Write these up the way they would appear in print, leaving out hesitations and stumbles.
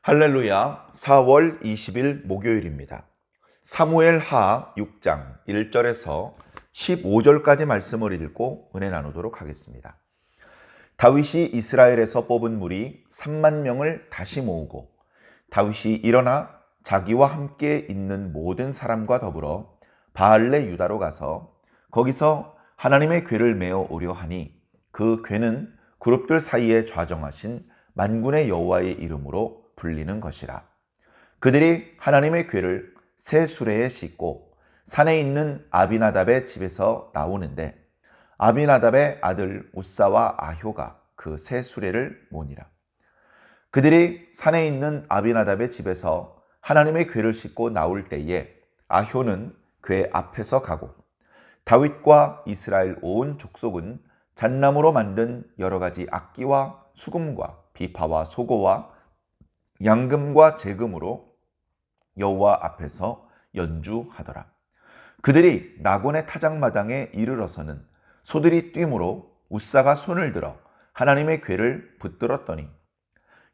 할렐루야. 4월 20일 목요일입니다. 사무엘 하 6장 1절에서 15절까지 말씀을 읽고 은혜 나누도록 하겠습니다. 다윗이 이스라엘에서 뽑은 무리 3만 명을 다시 모으고 다윗이 일어나 자기와 함께 있는 모든 사람과 더불어 바알레 유다로 가서 거기서 하나님의 궤를 메어 오려 하니 그 궤는 그룹들 사이에 좌정하신 만군의 여호와의 이름으로 불리는 것이라. 그들이 하나님의 궤를 새 수레에 싣고 산에 있는 아비나답의 집에서 나오는데 아비나답의 아들 우사와 아효가 그 새 수레를 모니라. 그들이 산에 있는 아비나답의 집에서 하나님의 궤를 싣고 나올 때에 아효는 궤 앞에서 가고 다윗과 이스라엘 온 족속은 잣나무로 만든 여러 가지 악기와 수금과 비파와 소고와 양금과 제금으로 여호와 앞에서 연주하더라. 그들이 나곤의 타작마당에 이르러서는 소들이 뛰므로 우사가 손을 들어 하나님의 궤를 붙들었더니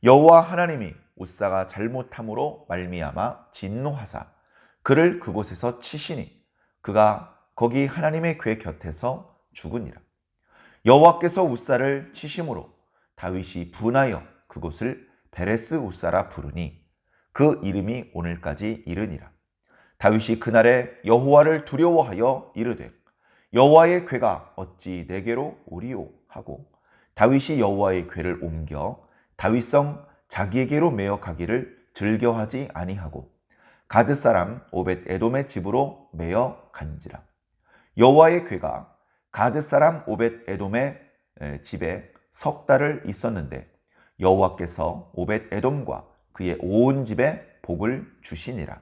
여호와 하나님이 우사가 잘못함으로 말미암아 진노하사 그를 그곳에서 치시니 그가 거기 하나님의 궤 곁에서 죽으니라. 여호와께서 우사를 치심으로 다윗이 분하여 그곳을 베레스 우사라 부르니 그 이름이 오늘까지 이르니라. 다윗이 그날에 여호와를 두려워하여 이르되 여호와의 궤가 어찌 내게로 오리오 하고 다윗이 여호와의 궤를 옮겨 다윗성 자기에게로 메어 가기를 즐겨하지 아니하고 가드 사람 오벳 에돔의 집으로 메어 간지라. 여호와의 궤가 가드 사람 오벳 에돔의 집에 석 달을 있었는데 여호와께서 오벳 에돔과 그의 온 집에 복을 주시니라.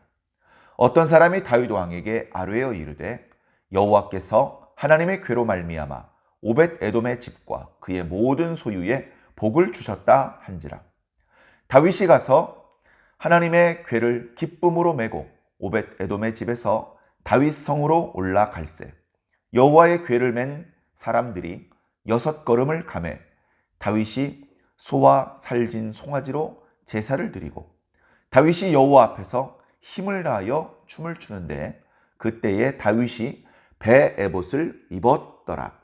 어떤 사람이 다윗 왕에게 아뢰어 이르되 여호와께서 하나님의 궤로 말미암아 오벳 에돔의 집과 그의 모든 소유에 복을 주셨다 한지라. 다윗이 가서 하나님의 궤를 기쁨으로 메고 오벳 에돔의 집에서 다윗 성으로 올라갈새 여호와의 궤를 맨 사람들이 6걸음을 가매 다윗이 소와 살진 송아지로 제사를 드리고 다윗이 여호와 앞에서 힘을 다하여 춤을 추는데 그때에 다윗이 배 에봇을 입었더라.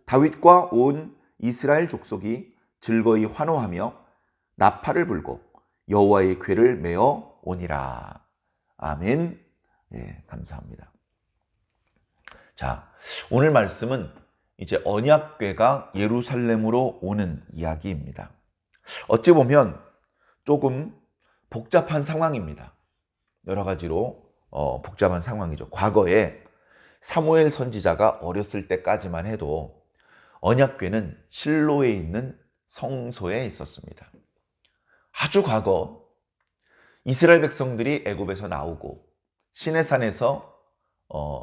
다윗과 온 이스라엘 족속이 즐거이 환호하며 나팔을 불고 여호와의 궤를 메어 오니라. 아멘. 예, 감사합니다. 자, 오늘 말씀은 이제 언약궤가 예루살렘으로 오는 이야기입니다. 어찌 보면 조금 복잡한 상황입니다. 여러 가지로 복잡한 상황이죠. 과거에 사무엘 선지자가 어렸을 때까지만 해도 언약궤는 실로에 있는 성소에 있었습니다. 아주 과거 이스라엘 백성들이 애굽에서 나오고 시내산에서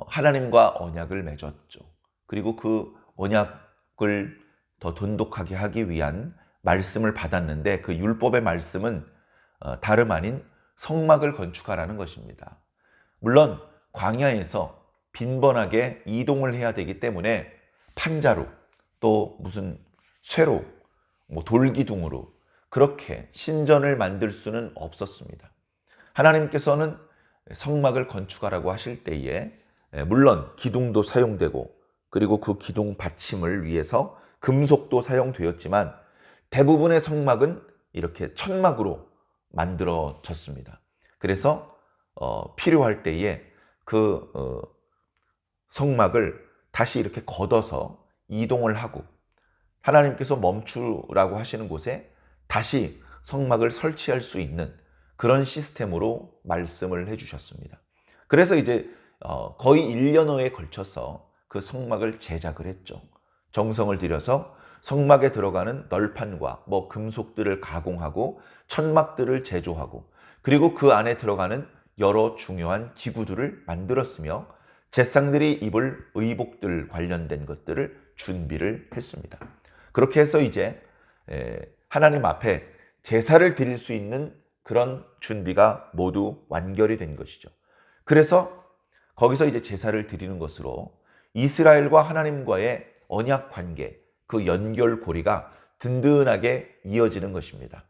하나님과 언약을 맺었죠. 그리고 그 언약을 더 돈독하게 하기 위한 말씀을 받았는데 그 율법의 말씀은 다름 아닌 성막을 건축하라는 것입니다. 물론 광야에서 빈번하게 이동을 해야 되기 때문에 판자로 또 무슨 쇠로 돌기둥으로 그렇게 신전을 만들 수는 없었습니다. 하나님께서는 성막을 건축하라고 하실 때에 물론 기둥도 사용되고 그리고 그 기둥 받침을 위해서 금속도 사용되었지만 대부분의 성막은 이렇게 천막으로 만들어졌습니다. 그래서 필요할 때에 그 성막을 다시 이렇게 걷어서 이동을 하고 하나님께서 멈추라고 하시는 곳에 다시 성막을 설치할 수 있는 그런 시스템으로 말씀을 해주셨습니다. 그래서 이제 거의 1년여에 걸쳐서 그 성막을 제작을 했죠. 정성을 들여서 성막에 들어가는 널판과 금속들을 가공하고 천막들을 제조하고 그리고 그 안에 들어가는 여러 중요한 기구들을 만들었으며 제사장들이 입을 의복들 관련된 것들을 준비를 했습니다. 그렇게 해서 이제 하나님 앞에 제사를 드릴 수 있는 그런 준비가 모두 완결이 된 것이죠. 그래서 거기서 이제 제사를 드리는 것으로 이스라엘과 하나님과의 언약 관계, 그 연결고리가 든든하게 이어지는 것입니다.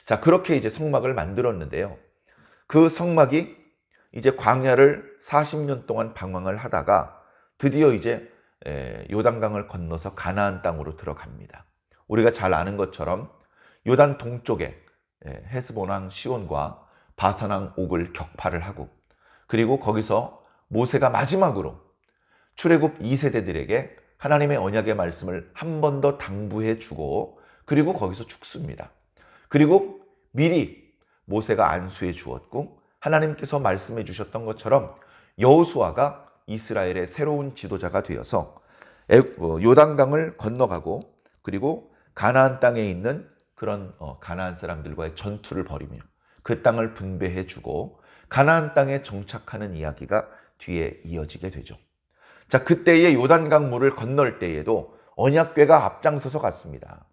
자, 그렇게 이제 성막을 만들었는데요. 그 성막이 이제 광야를 40년 동안 방황을 하다가 드디어 이제 요단강을 건너서 가나안 땅으로 들어갑니다. 우리가 잘 아는 것처럼 요단 동쪽에 헤스본왕 시온과 바산왕 옥을 격파를 하고, 그리고 거기서 모세가 마지막으로 출애굽 2세대들에게 하나님의 언약의 말씀을 한 번 더 당부해 주고, 그리고 거기서 죽습니다. 그리고 미리 모세가 안수해 주었고 하나님께서 말씀해 주셨던 것처럼 여호수아가 이스라엘의 새로운 지도자가 되어서 요단강을 건너가고, 그리고 가나안 땅에 있는 그런 가나안 사람들과의 전투를 벌이며 그 땅을 분배해 주고 가나안 땅에 정착하는 이야기가 뒤에 이어지게 되죠. 자, 그때의 요단강 물을 건널 때에도 언약궤가 앞장서서 갔습니다.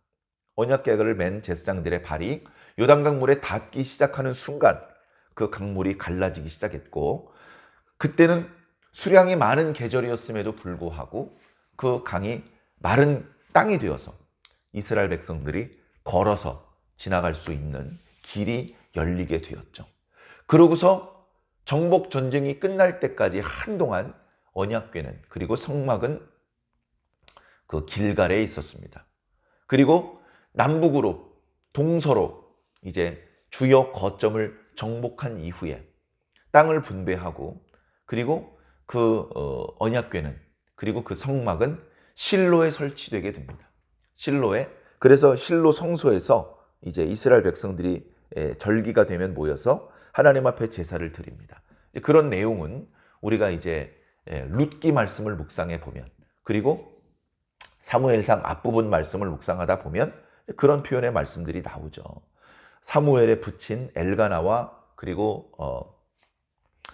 언약궤를 맨 제사장들의 발이 요단강 물에 닿기 시작하는 순간 그 강물이 갈라지기 시작했고, 그때는 수량이 많은 계절이었음에도 불구하고 그 강이 마른 땅이 되어서 이스라엘 백성들이 걸어서 지나갈 수 있는 길이 열리게 되었죠. 그러고서 정복 전쟁이 끝날 때까지 한동안 언약궤는, 그리고 성막은 그 길갈에 있었습니다. 그리고 남북으로 동서로 이제 주요 거점을 정복한 이후에 땅을 분배하고, 그리고 그 언약궤는, 그리고 그 성막은 실로에 설치되게 됩니다. 실로에. 그래서 실로 성소에서 이제 이스라엘 백성들이 절기가 되면 모여서 하나님 앞에 제사를 드립니다. 그런 내용은 우리가 이제 룻기 말씀을 묵상해 보면, 그리고 사무엘상 앞부분 말씀을 묵상하다 보면 그런 표현의 말씀들이 나오죠. 사무엘의 부친 엘가나와 그리고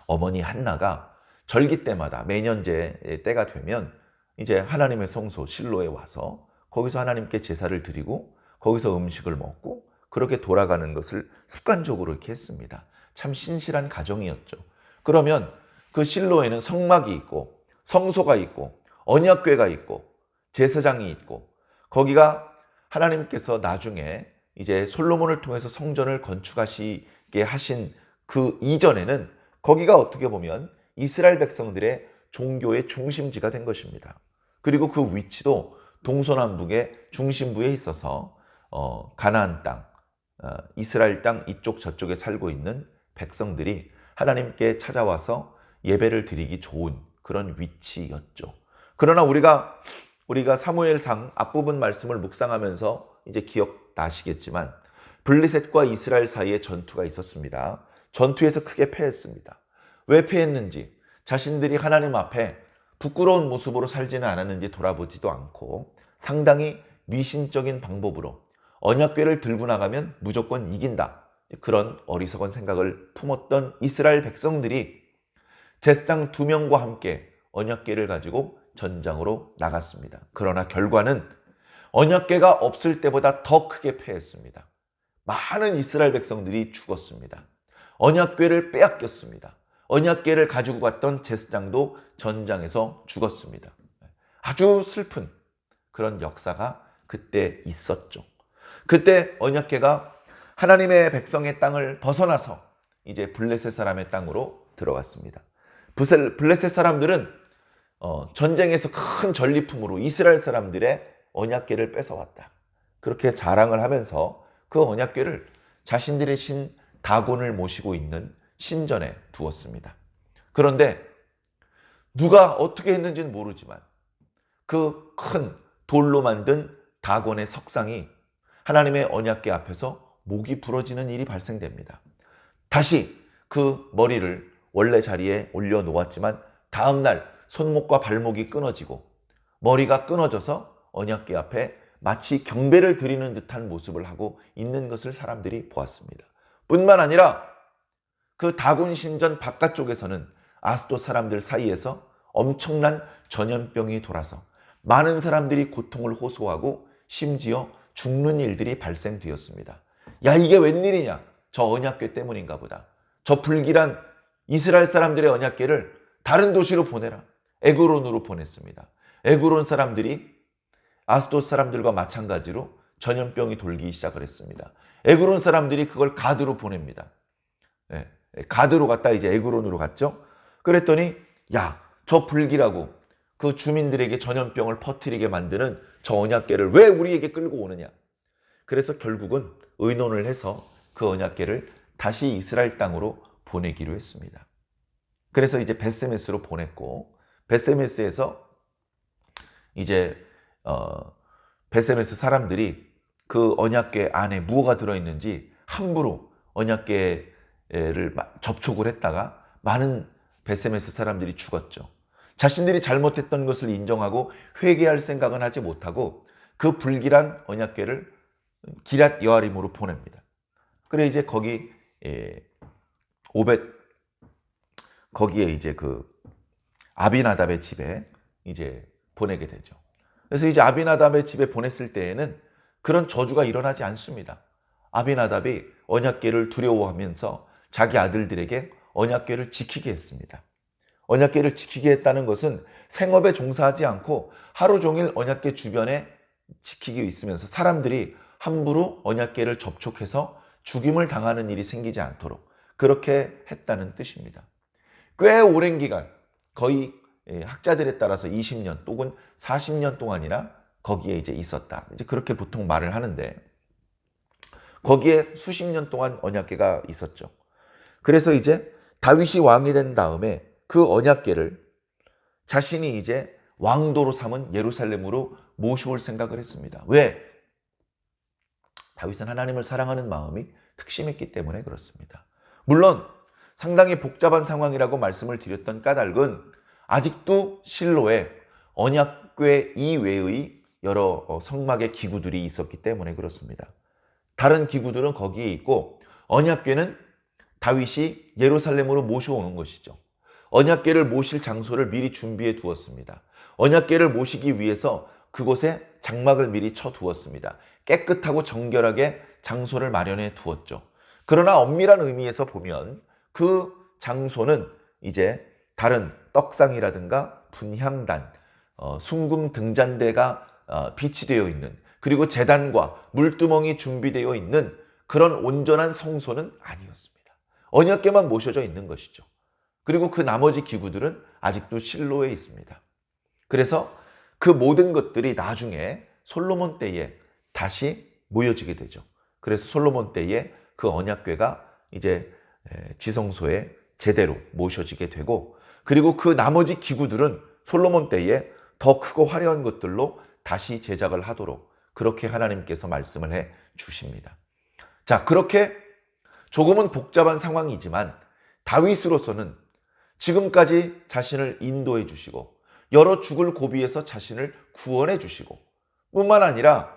어머니 한나가 절기 때마다 매년제 때가 되면 이제 하나님의 성소 실로에 와서 거기서 하나님께 제사를 드리고 거기서 음식을 먹고 그렇게 돌아가는 것을 습관적으로 이렇게 했습니다. 참 신실한 가정이었죠. 그러면 그 실로에는 성막이 있고 성소가 있고 언약궤가 있고 제사장이 있고, 거기가 하나님께서 나중에 이제 솔로몬을 통해서 성전을 건축하시게 하신 그 이전에는 거기가 어떻게 보면 이스라엘 백성들의 종교의 중심지가 된 것입니다. 그리고 그 위치도 동서남북의 중심부에 있어서 가나안 땅, 이스라엘 땅 이쪽 저쪽에 살고 있는 백성들이 하나님께 찾아와서 예배를 드리기 좋은 그런 위치였죠. 그러나 우리가 사무엘상 앞부분 말씀을 묵상하면서 이제 기억나시겠지만 블레셋과 이스라엘 사이에 전투가 있었습니다. 전투에서 크게 패했습니다. 왜 패했는지, 자신들이 하나님 앞에 부끄러운 모습으로 살지는 않았는지 돌아보지도 않고 상당히 미신적인 방법으로 언약궤를 들고 나가면 무조건 이긴다, 그런 어리석은 생각을 품었던 이스라엘 백성들이 제사장 2명과 함께 언약궤를 가지고 전장으로 나갔습니다. 그러나 결과는 언약궤가 없을 때보다 더 크게 패했습니다. 많은 이스라엘 백성들이 죽었습니다. 언약궤를 빼앗겼습니다. 언약궤를 가지고 갔던 제사장도 전장에서 죽었습니다. 아주 슬픈 그런 역사가 그때 있었죠. 그때 언약궤가 하나님의 백성의 땅을 벗어나서 이제 블레셋 사람의 땅으로 들어갔습니다. 블레셋 사람들은 전쟁에서 큰 전리품으로 이스라엘 사람들의 언약궤를 뺏어왔다, 그렇게 자랑을 하면서 그 언약궤를 자신들의 신 다곤을 모시고 있는 신전에 두었습니다. 그런데 누가 어떻게 했는지는 모르지만 그 큰 돌로 만든 다곤의 석상이 하나님의 언약궤 앞에서 목이 부러지는 일이 발생됩니다. 다시 그 머리를 원래 자리에 올려놓았지만 다음날 손목과 발목이 끊어지고 머리가 끊어져서 언약궤 앞에 마치 경배를 드리는 듯한 모습을 하고 있는 것을 사람들이 보았습니다. 뿐만 아니라 그 다곤 신전 바깥쪽에서는 아스돗 사람들 사이에서 엄청난 전염병이 돌아서 많은 사람들이 고통을 호소하고 심지어 죽는 일들이 발생되었습니다. 야, 이게 웬일이냐? 저 언약궤 때문인가 보다. 저 불길한 이스라엘 사람들의 언약궤를 다른 도시로 보내라. 에그론으로 보냈습니다. 에그론 사람들이 아스돗 사람들과 마찬가지로 전염병이 돌기 시작을 했습니다. 에그론 사람들이 그걸 가드로 보냅니다. 예, 가드로 갔다 이제 에그론으로 갔죠. 그랬더니 야, 저 불길하고 그 주민들에게 전염병을 퍼뜨리게 만드는 저 언약궤를 왜 우리에게 끌고 오느냐. 그래서 결국은 의논을 해서 그 언약궤를 다시 이스라엘 땅으로 보내기로 했습니다. 그래서 이제 벳세메스로 보냈고, 벳세메스에서 이제 벳세메스 사람들이 그 언약궤 안에 무엇가 들어있는지 함부로 언약궤를 접촉을 했다가 많은 벳세메스 사람들이 죽었죠. 자신들이 잘못했던 것을 인정하고 회개할 생각은 하지 못하고 그 불길한 언약궤를 기랏 여아림으로 보냅니다. 그래 이제 거기 거기에 이제 그 아비나답의 집에 이제 보내게 되죠. 그래서 이제 아비나답의 집에 보냈을 때에는 그런 저주가 일어나지 않습니다. 아비나답이 언약궤를 두려워하면서 자기 아들들에게 언약궤를 지키게 했습니다. 언약궤를 지키게 했다는 것은 생업에 종사하지 않고 하루 종일 언약궤 주변에 지키고 있으면서 사람들이 함부로 언약궤를 접촉해서 죽임을 당하는 일이 생기지 않도록 그렇게 했다는 뜻입니다. 꽤 오랜 기간, 거의 학자들에 따라서 20년 또는 40년 동안이나 거기에 이제 있었다. 이제 그렇게 보통 말을 하는데 거기에 수십 년 동안 언약궤가 있었죠. 그래서 이제 다윗이 왕이 된 다음에 그 언약궤를 자신이 이제 왕도로 삼은 예루살렘으로 모셔올 생각을 했습니다. 왜? 다윗은 하나님을 사랑하는 마음이 특심했기 때문에 그렇습니다. 물론 상당히 복잡한 상황이라고 말씀을 드렸던 까닭은 아직도 실로에 언약궤 이외의 여러 성막의 기구들이 있었기 때문에 그렇습니다. 다른 기구들은 거기에 있고 언약궤는 다윗이 예루살렘으로 모셔오는 것이죠. 언약궤를 모실 장소를 미리 준비해 두었습니다. 언약궤를 모시기 위해서 그곳에 장막을 미리 쳐 두었습니다. 깨끗하고 정결하게 장소를 마련해 두었죠. 그러나 엄밀한 의미에서 보면 그 장소는 이제 다른 떡상이라든가 분향단, 순금 등잔대가 비치되어 있는, 그리고 제단과 물두멍이 준비되어 있는 그런 온전한 성소는 아니었습니다. 언약궤만 모셔져 있는 것이죠. 그리고 그 나머지 기구들은 아직도 실로에 있습니다. 그래서 그 모든 것들이 나중에 솔로몬 때에 다시 모여지게 되죠. 그래서 솔로몬 때에 그 언약궤가 이제 지성소에 제대로 모셔지게 되고, 그리고 그 나머지 기구들은 솔로몬 때에 더 크고 화려한 것들로 다시 제작을 하도록 그렇게 하나님께서 말씀을 해 주십니다. 자, 그렇게 조금은 복잡한 상황이지만 다윗으로서는 지금까지 자신을 인도해 주시고 여러 죽을 고비에서 자신을 구원해 주시고 뿐만 아니라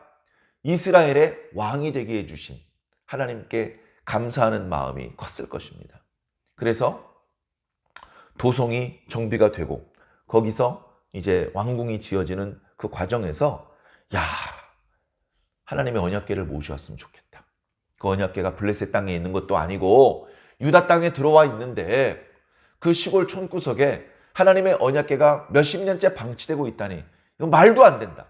이스라엘의 왕이 되게 해주신 하나님께 감사하는 마음이 컸을 것입니다. 그래서 도성이 정비가 되고 거기서 이제 왕궁이 지어지는 그 과정에서 하나님의 언약궤를 모셔왔으면 좋겠다. 그 언약궤가 블레셋 땅에 있는 것도 아니고 유다 땅에 들어와 있는데 그 시골 촌구석에 하나님의 언약궤가 몇십 년째 방치되고 있다니 이건 말도 안 된다.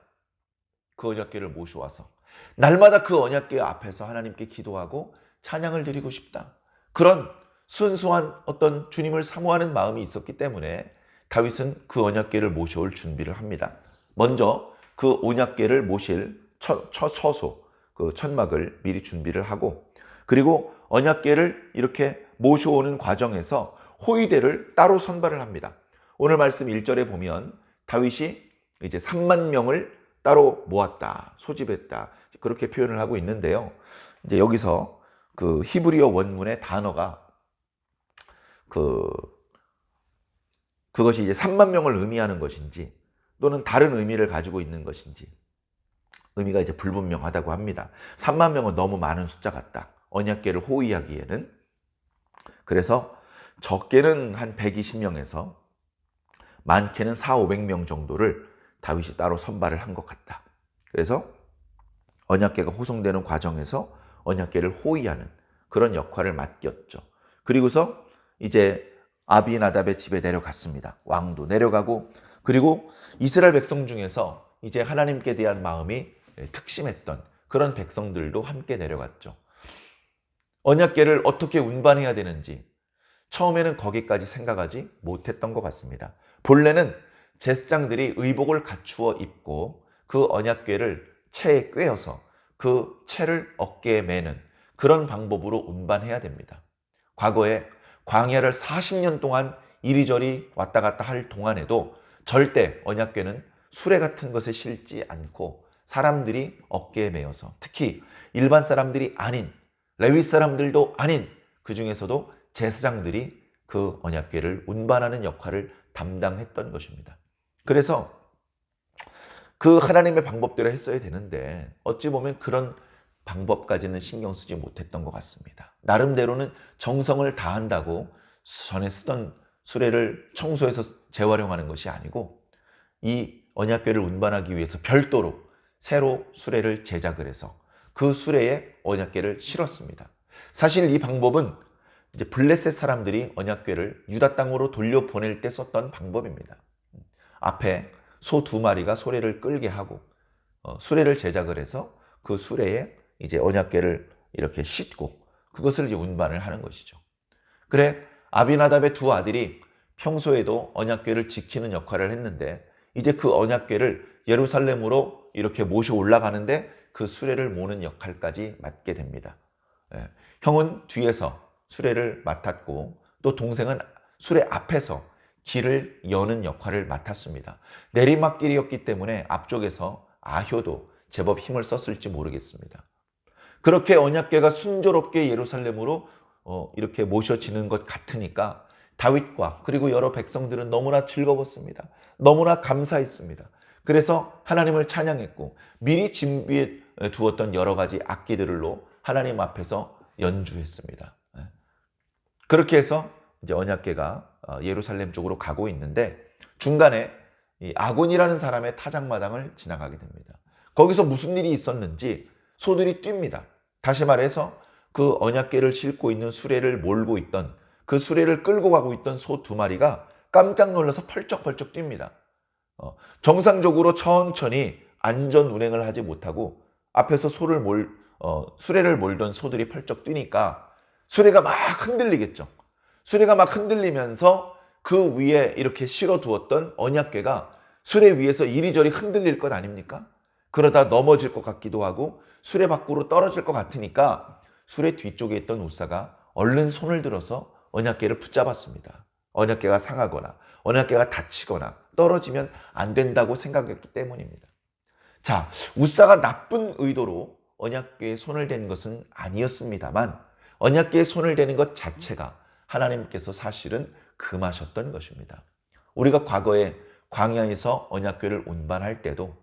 그 언약궤를 모셔와서 날마다 그 언약궤 앞에서 하나님께 기도하고 찬양을 드리고 싶다. 그런 순수한 어떤 주님을 사모하는 마음이 있었기 때문에 다윗은 그 언약궤를 모셔올 준비를 합니다. 먼저 그 언약궤를 모실 처소, 그 천막을 미리 준비를 하고, 그리고 언약궤를 이렇게 모셔오는 과정에서 호위대를 따로 선발을 합니다. 오늘 말씀 1절에 보면 다윗이 이제 3만 명을 따로 모았다, 소집했다, 그렇게 표현을 하고 있는데요. 이제 여기서 그 히브리어 원문의 단어가 그것이 이제 3만 명을 의미하는 것인지 또는 다른 의미를 가지고 있는 것인지 의미가 이제 불분명하다고 합니다. 3만 명은 너무 많은 숫자 같다. 언약궤를 호위하기에는. 그래서 적게는 한 120명에서 많게는 400~500명 정도를 다윗이 따로 선발을 한 것 같다. 그래서 언약궤가 호송되는 과정에서 언약궤를 호위하는 그런 역할을 맡겼죠. 그리고서 이제 아비나답의 집에 내려갔습니다. 왕도 내려가고, 그리고 이스라엘 백성 중에서 이제 하나님께 대한 마음이 특심했던 그런 백성들도 함께 내려갔죠. 언약궤를 어떻게 운반해야 되는지 처음에는 거기까지 생각하지 못했던 것 같습니다. 본래는 제사장들이 의복을 갖추어 입고 그 언약궤를 채에 꿰어서 그 채를 어깨에 매는 그런 방법으로 운반해야 됩니다. 과거에 광야를 40년 동안 이리저리 왔다 갔다 할 동안에도 절대 언약궤는 수레 같은 것에 실지 않고 사람들이 어깨에 매어서, 특히 일반 사람들이 아닌 레위 사람들도 아닌 그 중에서도 제사장들이 그 언약궤를 운반하는 역할을 담당했던 것입니다. 그래서 그 하나님의 방법대로 했어야 되는데 어찌 보면 그런 방법까지는 신경 쓰지 못했던 것 같습니다. 나름대로는 정성을 다한다고 전에 쓰던 수레를 청소해서 재활용하는 것이 아니고 이 언약궤를 운반하기 위해서 별도로 새로 수레를 제작을 해서 그 수레에 언약궤를 실었습니다. 사실 이 방법은 이제 블레셋 사람들이 언약궤를 유다 땅으로 돌려보낼 때 썼던 방법입니다. 앞에 소 2마리가 수레를 끌게 하고 수레를 제작을 해서 그 수레에 이제 언약궤를 이렇게 싣고 그것을 이제 운반을 하는 것이죠. 그래 아비나답의 2 아들이 평소에도 언약궤를 지키는 역할을 했는데 이제 그 언약궤를 예루살렘으로 이렇게 모셔 올라가는데 그 수레를 모는 역할까지 맡게 됩니다. 형은 뒤에서 수레를 맡았고 또 동생은 수레 앞에서 길을 여는 역할을 맡았습니다. 내리막길이었기 때문에 앞쪽에서 아효도 제법 힘을 썼을지 모르겠습니다. 그렇게 언약궤가 순조롭게 예루살렘으로 이렇게 모셔지는 것 같으니까 다윗과 그리고 여러 백성들은 너무나 즐거웠습니다. 너무나 감사했습니다. 그래서 하나님을 찬양했고 미리 준비해 두었던 여러 가지 악기들로 하나님 앞에서 연주했습니다. 그렇게 해서 이제 언약궤가 예루살렘 쪽으로 가고 있는데 중간에 이 아곤이라는 사람의 타작마당을 지나가게 됩니다. 거기서 무슨 일이 있었는지 소들이 뜁니다. 다시 말해서 그 언약궤를 싣고 있는 수레를 몰고 있던 그 수레를 끌고 가고 있던 소 2마리가 깜짝 놀라서 펄쩍펄쩍 뜁니다. 정상적으로 천천히 안전 운행을 하지 못하고 앞에서 수레를 몰던 소들이 펄쩍 뛰니까 수레가 막 흔들리겠죠. 수레가 막 흔들리면서 그 위에 이렇게 실어두었던 언약궤가 수레 위에서 이리저리 흔들릴 것 아닙니까? 그러다 넘어질 것 같기도 하고 수레 밖으로 떨어질 것 같으니까 수레 뒤쪽에 있던 우사가 얼른 손을 들어서 언약궤를 붙잡았습니다. 언약궤가 상하거나 언약궤가 다치거나 떨어지면 안 된다고 생각했기 때문입니다. 자, 우사가 나쁜 의도로 언약궤에 손을 댄 것은 아니었습니다만 언약궤에 손을 대는 것 자체가 하나님께서 사실은 금하셨던 것입니다. 우리가 과거에 광야에서 언약궤를 운반할 때도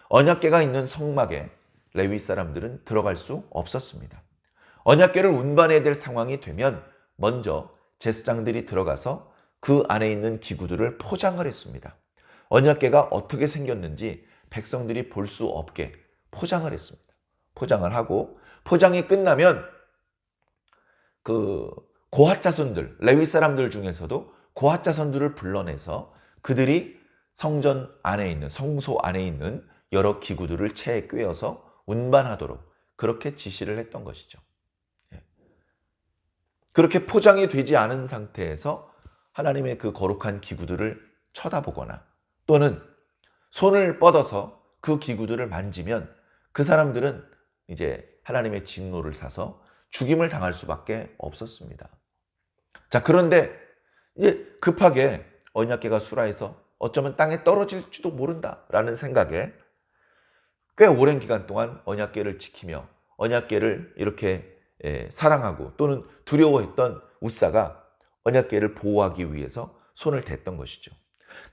언약궤가 있는 성막에 레위 사람들은 들어갈 수 없었습니다. 언약궤를 운반해야 될 상황이 되면 먼저 제사장들이 들어가서 그 안에 있는 기구들을 포장을 했습니다. 언약궤가 어떻게 생겼는지 백성들이 볼 수 없게 포장을 했습니다. 포장을 하고 포장이 끝나면 그 고핫 자손들, 레위 사람들 중에서도 고핫 자손들을 불러내서 그들이 성전 안에 있는, 성소 안에 있는 여러 기구들을 채에 꿰어서 운반하도록 그렇게 지시를 했던 것이죠. 그렇게 포장이 되지 않은 상태에서 하나님의 그 거룩한 기구들을 쳐다보거나 또는 손을 뻗어서 그 기구들을 만지면 그 사람들은 이제 하나님의 진노를 사서 죽임을 당할 수밖에 없었습니다. 자, 그런데 이제 급하게 언약궤가 수라에서 어쩌면 땅에 떨어질지도 모른다라는 생각에 꽤 오랜 기간 동안 언약궤를 지키며 언약궤를 이렇게 사랑하고 또는 두려워했던 우사가 언약궤를 보호하기 위해서 손을 댔던 것이죠.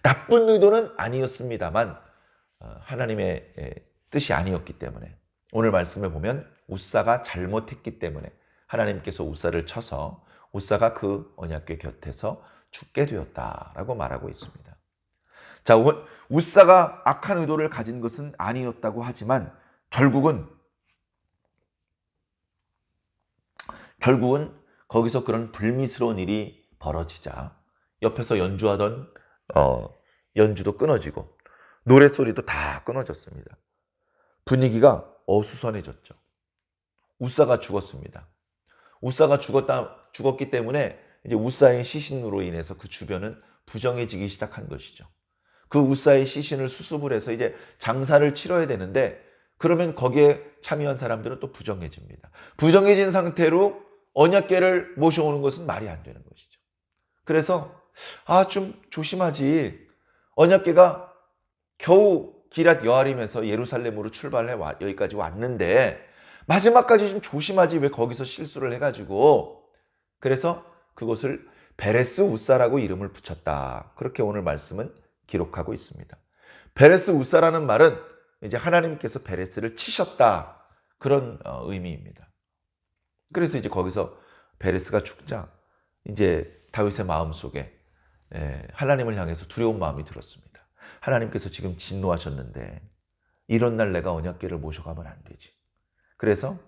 나쁜 의도는 아니었습니다만 하나님의 뜻이 아니었기 때문에 오늘 말씀에 보면 우사가 잘못했기 때문에 하나님께서 우사를 쳐서 우사가 그 언약궤 곁에서 죽게 되었다라고 말하고 있습니다. 자, 우사가 악한 의도를 가진 것은 아니었다고 하지만 결국은 거기서 그런 불미스러운 일이 벌어지자 옆에서 연주하던 연주도 끊어지고 노랫소리도 다 끊어졌습니다. 분위기가 어수선해졌죠. 우사가 죽었습니다. 우사가 죽었기 때문에 이제 우사의 시신으로 인해서 그 주변은 부정해지기 시작한 것이죠. 그 우사의 시신을 수습을 해서 이제 장사를 치러야 되는데, 그러면 거기에 참여한 사람들은 또 부정해집니다. 부정해진 상태로 언약궤를 모셔오는 것은 말이 안 되는 것이죠. 그래서 좀 조심하지. 언약궤가 겨우 기랏 여아림에서 예루살렘으로 출발해 여기까지 왔는데 마지막까지 좀 조심하지, 왜 거기서 실수를 해가지고. 그래서 그것을 베레스 우사라고 이름을 붙였다. 그렇게 오늘 말씀은 기록하고 있습니다. 베레스 우사라는 말은 이제 하나님께서 베레스를 치셨다, 그런 의미입니다. 그래서 이제 거기서 베레스가 죽자 이제 다윗의 마음속에 하나님을 향해서 두려운 마음이 들었습니다. 하나님께서 지금 진노하셨는데 이런 날 내가 언약궤를 모셔가면 안 되지. 그래서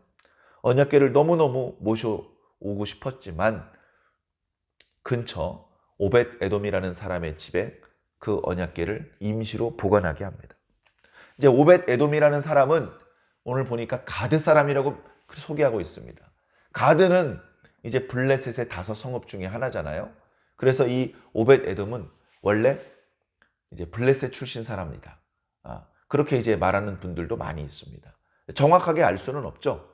언약궤를 너무너무 모셔오고 싶었지만 근처 오벳 에돔이라는 사람의 집에 그 언약궤를 임시로 보관하게 합니다. 이제 오벳 에돔이라는 사람은 오늘 보니까 가드 사람이라고 소개하고 있습니다. 가드는 이제 블레셋의 5성읍 중에 하나잖아요. 그래서 이 오벳 에돔은 원래 이제 블레셋 출신 사람이다. 그렇게 이제 말하는 분들도 많이 있습니다. 정확하게 알 수는 없죠.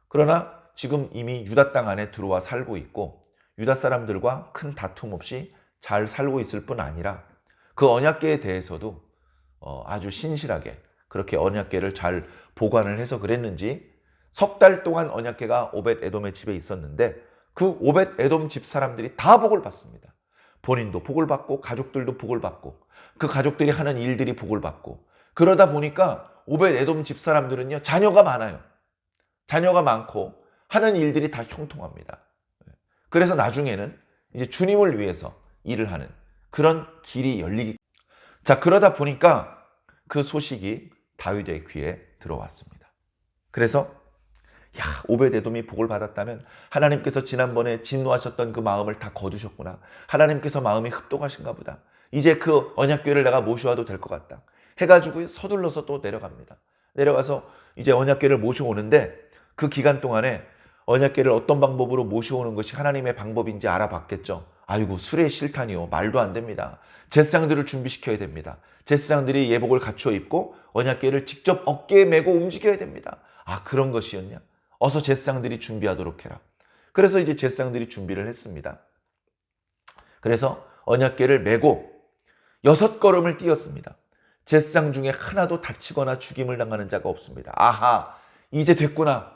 그러나 지금 이미 유다 땅 안에 들어와 살고 있고 유다 사람들과 큰 다툼 없이 잘 살고 있을 뿐 아니라 그 언약궤에 대해서도 아주 신실하게 그렇게 언약궤를 잘 보관을 해서 그랬는지 석 달 동안 언약궤가 오벳 에돔의 집에 있었는데 그 오벳 에돔 집 사람들이 다 복을 받습니다. 본인도 복을 받고 가족들도 복을 받고 그 가족들이 하는 일들이 복을 받고, 그러다 보니까 오벳 에돔 집 사람들은요 자녀가 많아요. 자녀가 많고 하는 일들이 다 형통합니다. 그래서 나중에는 이제 주님을 위해서 일을 하는 그런 길이 열리기. 자, 그러다 보니까 그 소식이 다윗의 귀에 들어왔습니다. 그래서 오벳 에돔이 복을 받았다면 하나님께서 지난번에 진노하셨던 그 마음을 다 거두셨구나. 하나님께서 마음이 흡독하신가 보다. 이제 그 언약궤를 내가 모셔와도 될 것 같다 해가지고 서둘러서 또 내려갑니다. 내려가서 이제 언약궤를 모셔오는데 그 기간 동안에 언약궤를 어떤 방법으로 모셔오는 것이 하나님의 방법인지 알아봤겠죠. 아이고, 술의 실탄이요, 말도 안 됩니다. 제사장들을 준비시켜야 됩니다. 제사장들이 예복을 갖추어 입고 언약궤를 직접 어깨에 메고 움직여야 됩니다. 그런 것이었냐? 어서 제사장들이 준비하도록 해라. 그래서 이제 제사장들이 준비를 했습니다. 그래서 언약궤를 메고 6걸음을 뛰었습니다. 제사장 중에 하나도 다치거나 죽임을 당하는 자가 없습니다. 이제 됐구나.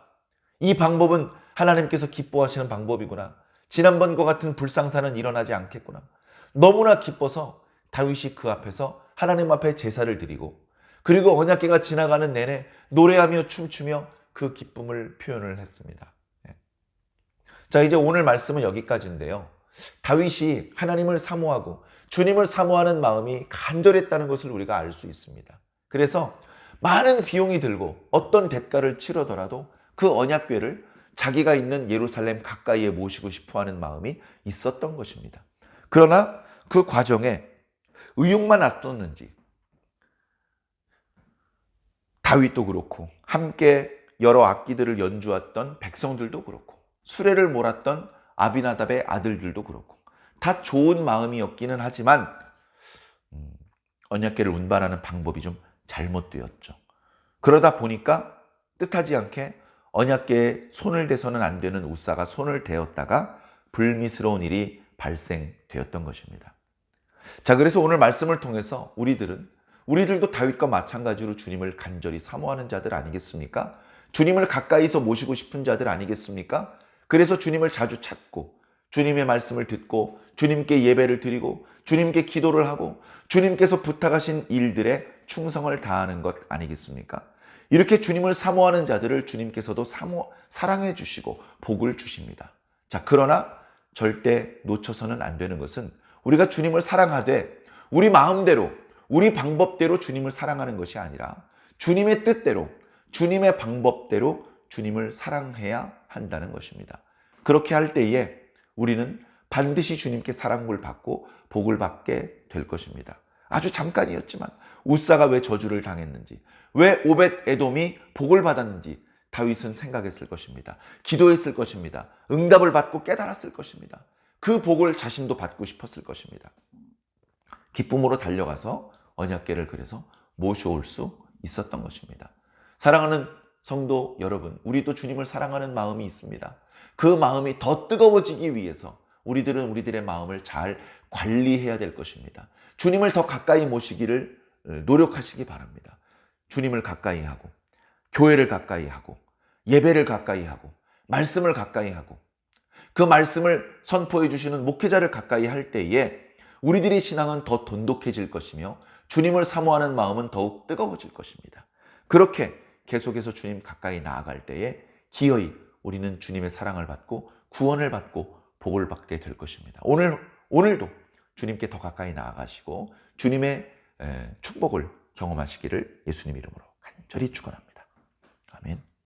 이 방법은 하나님께서 기뻐하시는 방법이구나. 지난번과 같은 불상사는 일어나지 않겠구나. 너무나 기뻐서 다윗이 그 앞에서 하나님 앞에 제사를 드리고, 그리고 언약궤가 지나가는 내내 노래하며 춤추며 그 기쁨을 표현을 했습니다. 자, 이제 오늘 말씀은 여기까지인데요. 다윗이 하나님을 사모하고 주님을 사모하는 마음이 간절했다는 것을 우리가 알 수 있습니다. 그래서 많은 비용이 들고 어떤 대가를 치르더라도 그 언약궤를 자기가 있는 예루살렘 가까이에 모시고 싶어하는 마음이 있었던 것입니다. 그러나 그 과정에 의욕만 앞섰는지 다윗도 그렇고 함께 여러 악기들을 연주했던 백성들도 그렇고 수레를 몰았던 아비나답의 아들들도 그렇고 다 좋은 마음이었기는 하지만 언약궤를 운반하는 방법이 좀 잘못되었죠. 그러다 보니까 뜻하지 않게 언약궤에 손을 대서는 안 되는 우사가 손을 대었다가 불미스러운 일이 발생되었던 것입니다. 자, 그래서 오늘 말씀을 통해서 우리들도 다윗과 마찬가지로 주님을 간절히 사모하는 자들 아니겠습니까? 주님을 가까이서 모시고 싶은 자들 아니겠습니까? 그래서 주님을 자주 찾고 주님의 말씀을 듣고 주님께 예배를 드리고 주님께 기도를 하고 주님께서 부탁하신 일들에 충성을 다하는 것 아니겠습니까? 이렇게 주님을 사모하는 자들을 주님께서도 사랑해 주시고 복을 주십니다. 자, 그러나 절대 놓쳐서는 안 되는 것은 우리가 주님을 사랑하되 우리 마음대로 우리 방법대로 주님을 사랑하는 것이 아니라 주님의 뜻대로 주님의 방법대로 주님을 사랑해야 한다는 것입니다. 그렇게 할 때에 우리는 반드시 주님께 사랑을 받고 복을 받게 될 것입니다. 아주 잠깐이었지만 우사가 왜 저주를 당했는지, 왜 오벳 에돔이 복을 받았는지 다윗은 생각했을 것입니다. 기도했을 것입니다. 응답을 받고 깨달았을 것입니다. 그 복을 자신도 받고 싶었을 것입니다. 기쁨으로 달려가서 언약궤를 그래서 모셔올 수 있었던 것입니다. 사랑하는 성도 여러분, 우리도 주님을 사랑하는 마음이 있습니다. 그 마음이 더 뜨거워지기 위해서 우리들은 우리들의 마음을 잘 관리해야 될 것입니다. 주님을 더 가까이 모시기를 노력하시기 바랍니다. 주님을 가까이 하고, 교회를 가까이 하고, 예배를 가까이 하고, 말씀을 가까이 하고, 그 말씀을 선포해 주시는 목회자를 가까이 할 때에 우리들의 신앙은 더 돈독해질 것이며 주님을 사모하는 마음은 더욱 뜨거워질 것입니다. 그렇게 계속해서 주님 가까이 나아갈 때에 기어이 우리는 주님의 사랑을 받고 구원을 받고 복을 받게 될 것입니다. 오늘도 주님께 더 가까이 나아가시고 주님의 축복을 경험하시기를 예수님 이름으로 간절히 축원합니다. 아멘.